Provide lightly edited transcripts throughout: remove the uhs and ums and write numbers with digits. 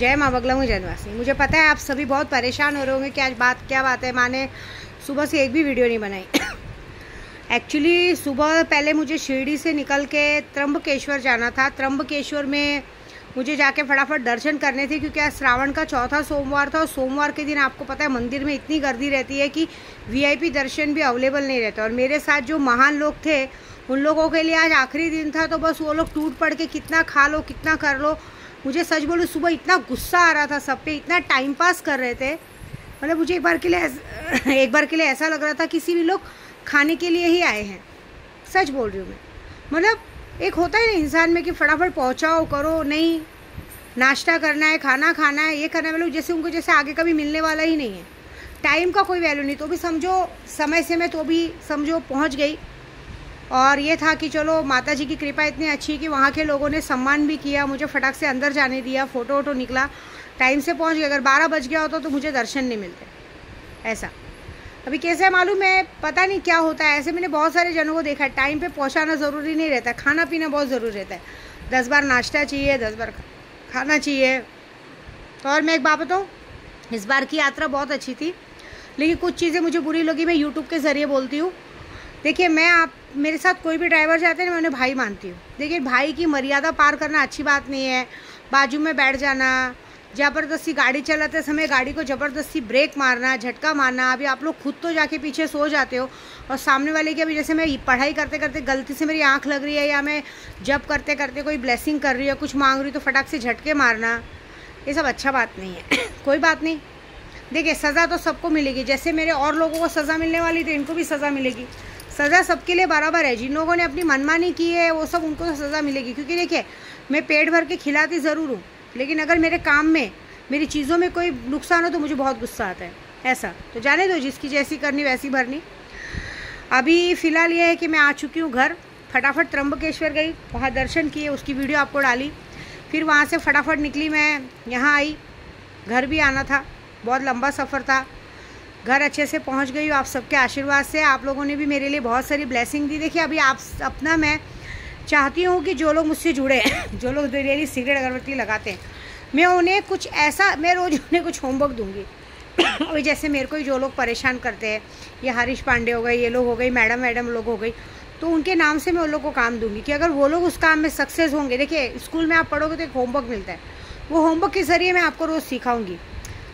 जय माँ बगलामुखी जनवासी। मुझे पता है आप सभी बहुत परेशान हो रहे होंगे कि आज क्या बात है, माँ ने सुबह से एक भी वीडियो नहीं बनाई। एक्चुअली सुबह पहले मुझे शिरडी से निकल के त्र्यंबकेश्वर जाना था। त्र्यंबकेश्वर में मुझे जाके फटाफट दर्शन करने थे क्योंकि आज श्रावण का चौथा सोमवार था और सोमवार के दिन आपको पता है मंदिर में इतनी गर्दी रहती है कि वीआईपी दर्शन भी अवेलेबल नहीं रहता। और मेरे साथ जो महान लोग थे उन लोगों के लिए आज आखिरी दिन था, तो बस वो लोग टूट पड़ के कितना खा लो कितना कर लो। मुझे सच बोलूं सुबह इतना गुस्सा आ रहा था सब पे, इतना टाइम पास कर रहे थे। मतलब मुझे एक बार के लिए ऐसा लग रहा था किसी भी लोग खाने के लिए ही आए हैं। सच बोल रही हूँ मैं। मतलब एक होता है ना इंसान में कि फटाफट पहुँचाओ करो, नहीं नाश्ता करना है, खाना खाना है, ये करना है। मतलब जैसे उनको जैसे आगे कभी मिलने वाला ही नहीं है। टाइम का कोई वैल्यू नहीं, तो भी समझो समय से मैं तो भी समझो पहुँच गई। और ये था कि चलो माता जी की कृपा इतनी अच्छी कि वहाँ के लोगों ने सम्मान भी किया, मुझे फटाक से अंदर जाने दिया, फ़ोटो वोटो निकला, टाइम से पहुँच गया। अगर 12 बज गया होता तो मुझे दर्शन नहीं मिलते। ऐसा अभी कैसे मालूम है, पता नहीं क्या होता है। ऐसे मैंने बहुत सारे जनों को देखा है, टाइम पे पहुँचाना ज़रूरी नहीं रहता, खाना पीना बहुत ज़रूरी रहता है। 10 बार नाश्ता चाहिए, 10 बार खाना चाहिए। तो और मैं एक बात बताऊँ, इस बार की यात्रा बहुत अच्छी थी, लेकिन कुछ चीज़ें मुझे बुरी लगी। मैं यूट्यूब के ज़रिए बोलती हूँ। देखिए मेरे साथ कोई भी ड्राइवर जाते हैं मैं उन्हें भाई मानती हूँ। देखिए भाई की मर्यादा पार करना अच्छी बात नहीं है। बाजू में बैठ जाना, ज़बरदस्ती गाड़ी चलाते समय गाड़ी को ज़बरदस्ती ब्रेक मारना, झटका मारना। अभी आप लोग खुद तो जाके पीछे सो जाते हो और सामने वाले की, अभी जैसे मैं पढ़ाई करते करते गलती से मेरी आँख लग रही है या मैं जब करते करते कोई ब्लेसिंग कर रही है, कुछ मांग रही तो फटाक से झटके मारना, ये सब अच्छा बात नहीं है। कोई बात नहीं, देखिए सज़ा तो सबको मिलेगी। जैसे मेरे और लोगों को सज़ा मिलने वाली थी, इनको भी सज़ा मिलेगी। सज़ा सबके लिए बराबर है। जिन लोगों ने अपनी मनमानी की है वो सब, उनको तो सज़ा मिलेगी। क्योंकि देखिए मैं पेट भर के खिलाती ज़रूर हूँ, लेकिन अगर मेरे काम में मेरी चीज़ों में कोई नुकसान हो तो मुझे बहुत गुस्सा आता है। ऐसा तो जाने दो, जिसकी जैसी करनी वैसी भरनी। अभी फ़िलहाल ये है कि मैं आ चुकी हूँ घर। फटाफट त्र्यंबकेश्वर गई, वहाँ दर्शन किए, उसकी वीडियो आपको डाली। फिर वहाँ से फटाफट निकली, मैं यहाँ आई। घर भी आना था, बहुत लंबा सफ़र था। घर अच्छे से पहुंच गई हूँ आप सबके आशीर्वाद से। आप लोगों ने भी मेरे लिए बहुत सारी ब्लेसिंग दी। देखिए अभी आप अपना, मैं चाहती हूँ कि जो लोग मुझसे जुड़े हैं, जो लोग डेली सिगरेट अगरबत्ती लगाते हैं, मैं उन्हें कुछ ऐसा, मैं रोज़ उन्हें कुछ होमवर्क दूँगी। अभी जैसे मेरे को ही जो लोग परेशान करते हैं, ये हरीश पांडे हो गए, ये लोग हो गई, मैडम लोग हो गई, तो उनके नाम से मैं उन लोग को काम दूँगी कि अगर वो लोग उस काम में सक्सेस होंगे। देखिए स्कूल में आप पढ़ोगे तो एक होमवर्क मिलता है, वो होमवर्क के ज़रिए मैं आपको रोज़ सिखाऊँगी।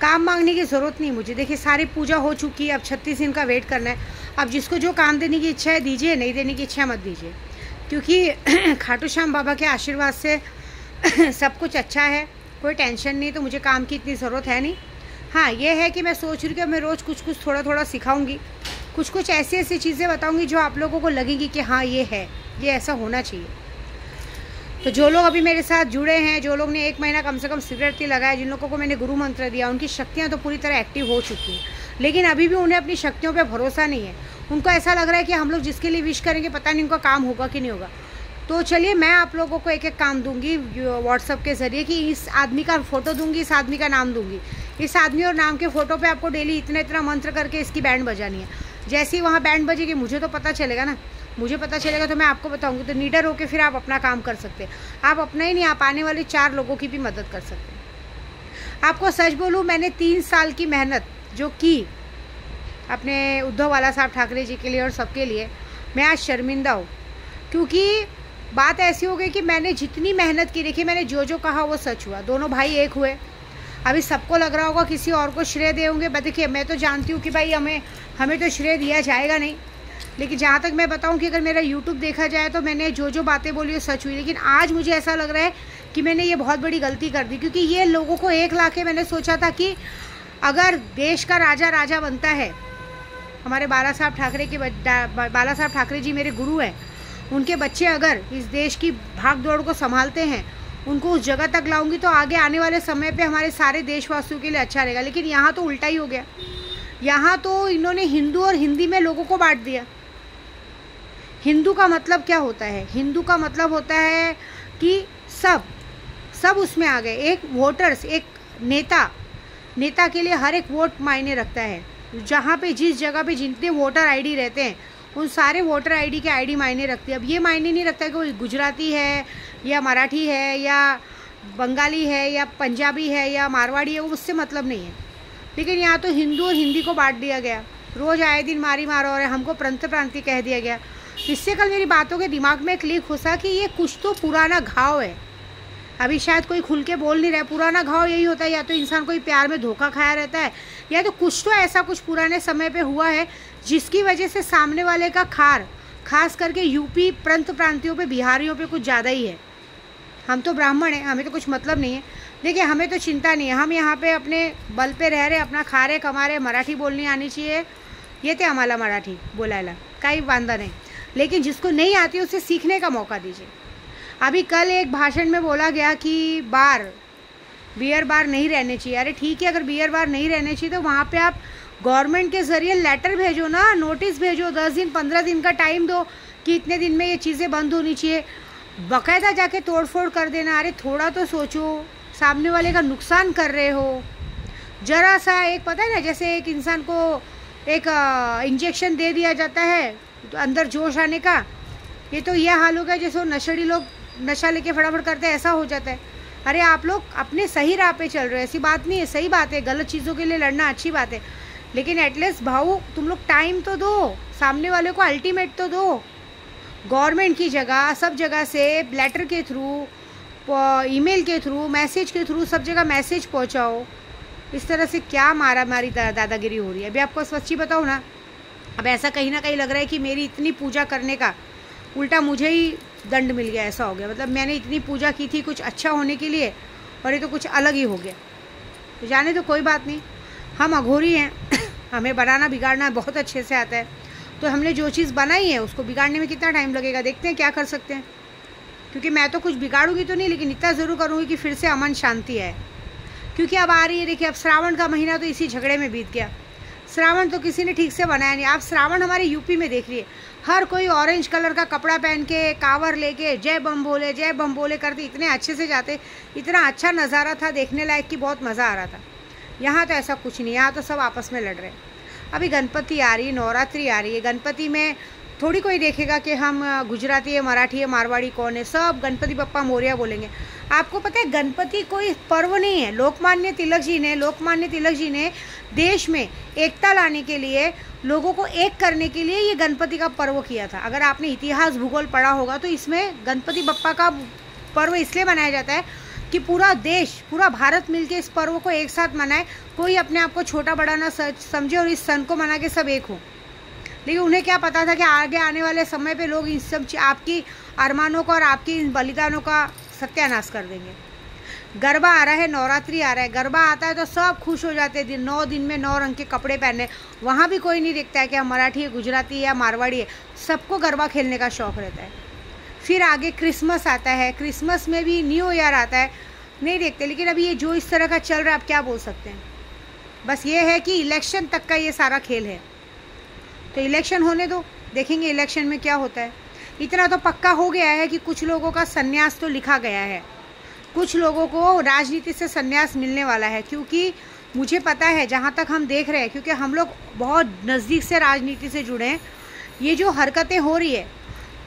काम मांगने की ज़रूरत नहीं मुझे। देखिए सारी पूजा हो चुकी है, अब 36 दिन का वेट करना है। अब जिसको जो काम देने की इच्छा है दीजिए, नहीं देने की इच्छा मत दीजिए। क्योंकि खाटू श्याम बाबा के आशीर्वाद से सब कुछ अच्छा है, कोई टेंशन नहीं, तो मुझे काम की इतनी ज़रूरत है नहीं। हाँ ये है कि मैं सोच रही हूँ कि मैं रोज़ कुछ थोड़ा सिखाऊँगी, कुछ ऐसी चीज़ें बताऊँगी जो आप लोगों को लगेगी कि हाँ ये है, ये ऐसा होना चाहिए। तो जो लोग अभी मेरे साथ जुड़े हैं, जो लोग ने 1 महीना कम से कम सिगरेट नहीं लगाया, जिन लोगों को मैंने गुरु मंत्र दिया, उनकी शक्तियाँ तो पूरी तरह एक्टिव हो चुकी हैं। लेकिन अभी भी उन्हें अपनी शक्तियों पे भरोसा नहीं है। उनको ऐसा लग रहा है कि हम लोग जिसके लिए विश करेंगे पता नहीं उनका काम होगा कि नहीं होगा। तो चलिए मैं आप लोगों को एक काम दूंगी व्हाट्सअप के ज़रिए कि इस आदमी का फ़ोटो दूंगी, इस आदमी का नाम दूंगी, इस आदमी और नाम के फ़ोटो पर आपको डेली इतना मंत्र करके इसकी बैंड बजानी है। जैसे ही वहाँ बैंड बजेगी मुझे तो पता चलेगा ना, मुझे पता चलेगा तो मैं आपको बताऊंगी। तो निडर होकर फिर आप अपना काम कर सकते हैं। आप अपना ही नहीं, आप आने वाले 4 लोगों की भी मदद कर सकते हैं। आपको सच बोलूं, मैंने 3 साल की मेहनत जो की अपने उद्धव वाला साहब ठाकरे जी के लिए और सबके लिए, मैं आज शर्मिंदा हूँ। क्योंकि बात ऐसी हो गई कि मैंने जितनी मेहनत की, देखिए मैंने जो कहा वो सच हुआ। दोनों भाई एक हुए। अभी सबको लग रहा होगा किसी और को श्रेय दे होंगे। देखिए मैं तो जानती हूँ कि भाई हमें तो श्रेय दिया जाएगा नहीं, लेकिन जहाँ तक मैं बताऊँ कि अगर मेरा यूट्यूब देखा जाए तो मैंने जो बातें बोली वो सच हुई। लेकिन आज मुझे ऐसा लग रहा है कि मैंने ये बहुत बड़ी गलती कर दी। क्योंकि ये लोगों को एक ला के मैंने सोचा था कि अगर देश का राजा बनता है, हमारे बाला साहब ठाकरे जी मेरे गुरु हैं, उनके बच्चे अगर इस देश की भाग दौड़ को संभालते हैं, उनको उस जगह तक लाऊंगी तो आगे आने वाले समय पे हमारे सारे देशवासियों के लिए अच्छा रहेगा। लेकिन यहाँ तो उल्टा ही हो गया। यहाँ तो इन्होंने हिंदू और हिंदी में लोगों को बांट दिया। हिंदू का मतलब क्या होता है? हिंदू का मतलब होता है कि सब उसमें आ गए। एक वोटर्स, एक नेता के लिए हर एक वोट मायने रखता है। जहाँ पे जिस जगह पे जितने वोटर आईडी रहते हैं उन सारे वोटर आईडी के आईडी मायने रखती है। अब ये मायने नहीं रखता है कि वो गुजराती है या मराठी है या बंगाली है या पंजाबी है या मारवाड़ी है, वो उससे मतलब नहीं है। लेकिन यहाँ तो हिंदू और हिंदी को बांट दिया गया, रोज़ आए दिन मारी मारो और हमको प्रांत प्रांतीय कह दिया गया। इससे कल मेरी बातों के दिमाग में क्लिक हुआ कि ये कुछ तो पुराना घाव है। अभी शायद कोई खुल के बोल नहीं रहा है। पुराना घाव यही होता है, या तो इंसान कोई प्यार में धोखा खाया रहता है, या तो कुछ ऐसा कुछ पुराने समय पे हुआ है जिसकी वजह से सामने वाले का खास करके यूपी प्रांत प्रांतियों पे, बिहारियों पे कुछ ज़्यादा ही है। हम तो ब्राह्मण हैं, हमें तो कुछ मतलब नहीं है। देखिए हमें तो चिंता नहीं है, हम यहाँ पे अपने बल पे रह रहे, अपना खा रहे कमा रहे। मराठी बोलनी आनी चाहिए, ये थे आम्हाला मराठी बोलायला, काही वांदा नहीं। लेकिन जिसको नहीं आती उसे सीखने का मौका दीजिए। अभी कल एक भाषण में बोला गया कि बियर बार नहीं रहने चाहिए। अरे ठीक है, अगर बियर बार नहीं रहने चाहिए तो वहाँ पे आप गवर्नमेंट के ज़रिए लेटर भेजो ना, नोटिस भेजो, 10 दिन 15 दिन का टाइम दो कि इतने दिन में ये चीज़ें बंद होनी चाहिए। बाकायदा जाके तोड़फोड़ कर देना। अरे थोड़ा तो सोचो, सामने वाले का नुकसान कर रहे हो। जरा सा एक पता है ना, जैसे एक इंसान को एक इंजेक्शन दे दिया जाता है तो अंदर जोश आने का, ये तो ये हाल हो गया जैसे नशेड़ी लोग नशा लेके फटाफट करते हैं, ऐसा हो जाता है। अरे आप लोग अपने सही राह पे चल रहे हो, ऐसी बात नहीं है, सही बात है, गलत चीज़ों के लिए लड़ना अच्छी बात है, लेकिन एटलीस्ट भाऊ तुम लोग टाइम तो दो, सामने वाले को अल्टीमेट तो दो। गवर्नमेंट की जगह सब जगह से लेटर के थ्रू, ईमेल के थ्रू, मैसेज के थ्रू सब जगह मैसेज पहुंचाओ। इस तरह से क्या मारा मारी दादागिरी हो रही है। अभी आपको सच्ची बताऊँ ना, अब ऐसा कहीं ना कहीं लग रहा है कि मेरी इतनी पूजा करने का उल्टा मुझे ही दंड मिल गया, ऐसा हो गया। मतलब मैंने इतनी पूजा की थी कुछ अच्छा होने के लिए और ये तो कुछ अलग ही हो गया। तो जाने तो कोई बात नहीं, हम अघोरी हैं हमें बनाना बिगाड़ना बहुत अच्छे से आता है। तो हमने जो चीज़ बनाई है उसको बिगाड़ने में कितना टाइम लगेगा, देखते हैं क्या कर सकते हैं। क्योंकि मैं तो कुछ बिगाड़ूंगी तो नहीं, लेकिन इतना ज़रूर करूँगी कि फिर से अमन शांति आए। क्योंकि अब आ रही है, देखिए अब श्रावण का महीना तो इसी झगड़े में बीत गया। श्रावण तो किसी ने ठीक से बनाया नहीं। आप श्रावण हमारे यूपी में देख लिए, हर कोई ऑरेंज कलर का कपड़ा पहन के, कांवर लेके जय बम बोले करते इतने अच्छे से जाते। इतना अच्छा नज़ारा था देखने लायक कि बहुत मज़ा आ रहा था। यहाँ तो ऐसा कुछ नहीं, यहाँ तो सब आपस में लड़ रहे हैं। अभी गणपति आ रही है, नवरात्रि आ रही है। गणपति में थोड़ी कोई देखेगा कि हम गुजराती है, मराठी है, मारवाड़ी कौन है, सब गणपति बप्पा मोरिया बोलेंगे। आपको पता है गणपति कोई पर्व नहीं है। लोकमान्य तिलक जी ने देश में एकता लाने के लिए, लोगों को एक करने के लिए ये गणपति का पर्व किया था। अगर आपने इतिहास भूगोल पढ़ा होगा तो इसमें गणपति बप्पा का पर्व इसलिए मनाया जाता है कि पूरा देश, पूरा भारत मिलके इस पर्व को एक साथ मनाए। कोई अपने आप को छोटा बड़ा ना समझे और इस सन को मना के सब एक हो। लेकिन उन्हें क्या पता था कि आगे आने वाले समय पे लोग इन सब आपकी अरमानों का और आपकी इन बलिदानों का सत्यानाश कर देंगे। गरबा आ रहा है, नवरात्रि आ रहा है, गरबा आता है तो सब खुश हो जाते हैं। 9 दिन में 9 रंग के कपड़े पहने, वहाँ भी कोई नहीं देखता है कि हम मराठी है, गुजराती है या मारवाड़ी है, सबको गरबा खेलने का शौक़ रहता है। फिर आगे क्रिसमस आता है, क्रिसमस में भी न्यू ईयर आता है, नहीं देखते। लेकिन अभी ये जो इस तरह का चल रहा है, आप क्या बोल सकते हैं। बस ये है कि इलेक्शन तक का ये सारा खेल है। तो इलेक्शन होने दो, देखेंगे इलेक्शन में क्या होता है। इतना तो पक्का हो गया है कि कुछ लोगों का संन्यास तो लिखा गया है, कुछ लोगों को राजनीति से संन्यास मिलने वाला है। क्योंकि मुझे पता है, जहाँ तक हम देख रहे हैं, क्योंकि हम लोग बहुत नज़दीक से राजनीति से जुड़े हैं, ये जो हरकतें हो रही है,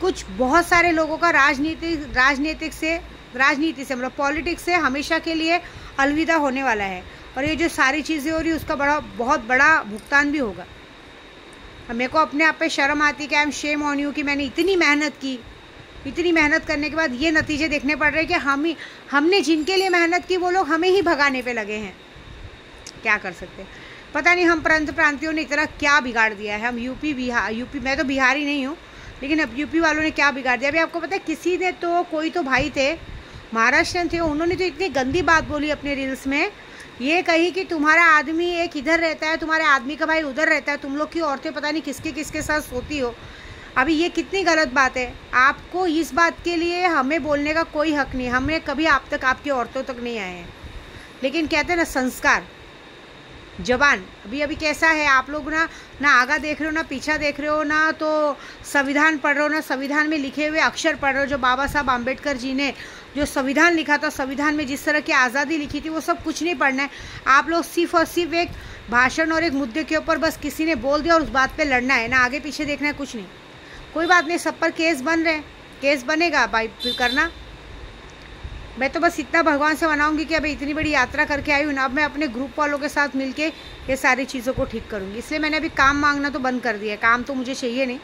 कुछ बहुत सारे लोगों का राजनीति से मतलब पॉलिटिक्स से हमेशा के लिए अलविदा होने वाला है। और ये जो सारी चीज़ें हो रही है उसका बहुत बड़ा भुगतान भी होगा। मेरे को अपने आप पे शर्म आती कि I am shame on you कि मैंने इतनी मेहनत की, इतनी मेहनत करने के बाद ये नतीजे देखने पड़ रहे हैं कि हमने जिनके लिए मेहनत की वो लोग हमें ही भगाने पे लगे हैं। क्या कर सकते हैं, पता नहीं हम प्रांतियों ने इतना क्या बिगाड़ दिया है। हम यूपी मैं तो बिहारी नहीं हूँ, लेकिन अब यूपी वालों ने क्या बिगाड़ दिया। अभी आपको पता है किसी ने तो, कोई तो भाई थे महाराष्ट्र थे, उन्होंने तो इतनी गंदी बात बोली अपने रील्स में, ये कही कि तुम्हारा आदमी एक इधर रहता है, तुम्हारे आदमी का भाई उधर रहता है, तुम लोग की औरतें पता नहीं किसके साथ सोती हो। अभी ये कितनी गलत बात है। आपको इस बात के लिए हमें बोलने का कोई हक नहीं, हमें कभी आप तक आपकी औरतों तक नहीं आए हैं। लेकिन कहते हैं ना संस्कार जबान, अभी कैसा है। आप लोग ना आगा देख रहे हो, ना पीछा देख रहे हो, ना तो संविधान पढ़ रहे हो, ना संविधान में लिखे हुए अक्षर पढ़ रहे हो। जो बाबा साहब आम्बेडकर जी ने जो संविधान लिखा था, संविधान में जिस तरह की आज़ादी लिखी थी, वो सब कुछ नहीं पढ़ना है। आप लोग सिर्फ और सिर्फ एक भाषण और एक मुद्दे के ऊपर बस किसी ने बोल दिया और उस बात पे लड़ना है, ना आगे पीछे देखना है, कुछ नहीं। कोई बात नहीं, सब पर केस बन रहे हैं, केस बनेगा भाई, फिर करना। मैं तो बस इतना भगवान से मनाऊंगी कि अभी इतनी बड़ी यात्रा करके आई हूँ ना, अब मैं अपने ग्रुप वालों के साथ मिलके ये सारी चीज़ों को ठीक करूँगी। इसलिए मैंने अभी काम मांगना तो बंद कर दिया है, काम तो मुझे चाहिए नहीं,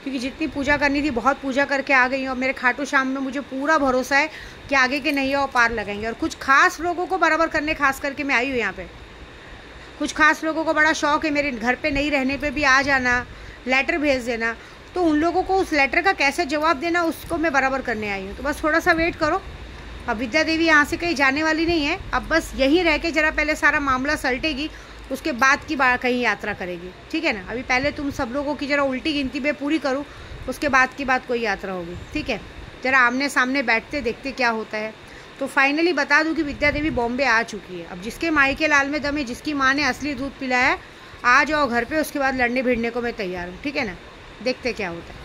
क्योंकि जितनी पूजा करनी थी बहुत पूजा करके आ गई हूँ। और मेरे खाटू श्याम में मुझे पूरा भरोसा है कि आगे के नैया पार लगाएंगे। और कुछ खास लोगों को बराबर करने खास करके मैं आई हूँ यहाँ पे। कुछ खास लोगों को बड़ा शौक है मेरे घर पे नहीं रहने पे भी आ जाना, लेटर भेज देना, तो उन लोगों को उस लेटर का कैसे जवाब देना उसको मैं बराबर करने आई हूँ। तो बस थोड़ा सा वेट करो। अब विद्या देवी यहाँ से कहीं जाने वाली नहीं है, अब बस यहीं रह के जरा पहले सारा मामला सलटेगी, उसके बाद की कहीं यात्रा करेगी, ठीक है ना। अभी पहले तुम सब लोगों की जरा उल्टी गिनती में पूरी करूँ, उसके बाद की बात कोई यात्रा होगी, ठीक है। जरा आमने सामने बैठते देखते क्या होता है। तो फाइनली बता दूं कि विद्या देवी बॉम्बे आ चुकी है। अब जिसके मायके लाल में दम है, जिसकी माँ ने असली दूध पिलाया है, आ जाओ घर पे, उसके बाद लड़ने भिड़ने को मैं तैयार हूँ, ठीक है ना। देखते क्या होता है।